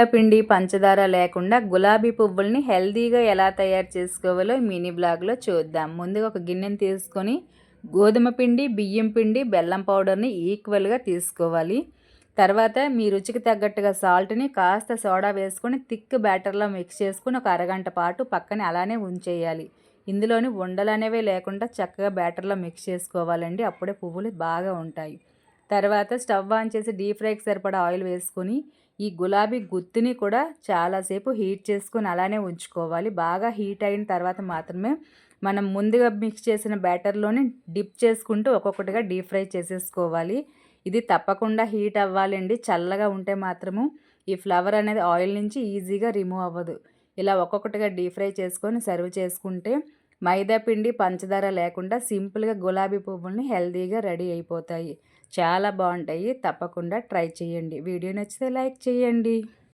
పిండి పంచదార లేకుండా గులాబీ పువ్వుల్ని హెల్తీగా ఎలా తయారు చేసుకోవాలో మినీ బ్లాగ్లో చూద్దాం. ముందుగా ఒక గిన్నెని తీసుకొని గోధుమ పిండి, బియ్యం పిండి, బెల్లం పౌడర్ని ఈక్వల్గా తీసుకోవాలి. తర్వాత మీ రుచికి తగ్గట్టుగా సాల్ట్ని కాస్త సోడా వేసుకొని థిక్ బ్యాటర్లో మిక్స్ చేసుకుని ఒక అరగంట పాటు పక్కన అలానే ఉంచేయాలి. ఇందులోని ఉండలు అనేవి లేకుండా చక్కగా బ్యాటర్లో మిక్స్ చేసుకోవాలండి. అప్పుడే పువ్వులు బాగా ఉంటాయి. తర్వాత స్టవ్ ఆన్ చేసి డీప్ ఫ్రైకి సరిపడా ఆయిల్ వేసుకొని ఈ గులాబీ గుత్తిని కూడా చాలాసేపు హీట్ చేసుకొని అలానే ఉంచుకోవాలి. బాగా హీట్ అయిన తర్వాత మాత్రమే మనం ముందుగా మిక్స్ చేసిన బ్యాటర్లోని డిప్ చేసుకుంటూ ఒక్కొక్కటిగా డీప్ ఫ్రై చేసేసుకోవాలి. ఇది తప్పకుండా హీట్ అవ్వాలండి. చల్లగా ఉంటే మాత్రము ఈ ఫ్లవర్ అనేది ఆయిల్ నుంచి ఈజీగా రిమూవ్ అవ్వదు. ఇలా ఒక్కొక్కటిగా డీప్ ఫ్రై చేసుకొని సర్వ్ చేసుకుంటే మైదా పిండి, పంచదార లేకుండా సింపుల్గా గులాబీ పువ్వుల్ని హెల్తీగా రెడీ అయిపోతాయి. చాలా బాగుంటాయి. తప్పకుండా ట్రై చేయండి. వీడియో నచ్చితే లైక్ చేయండి.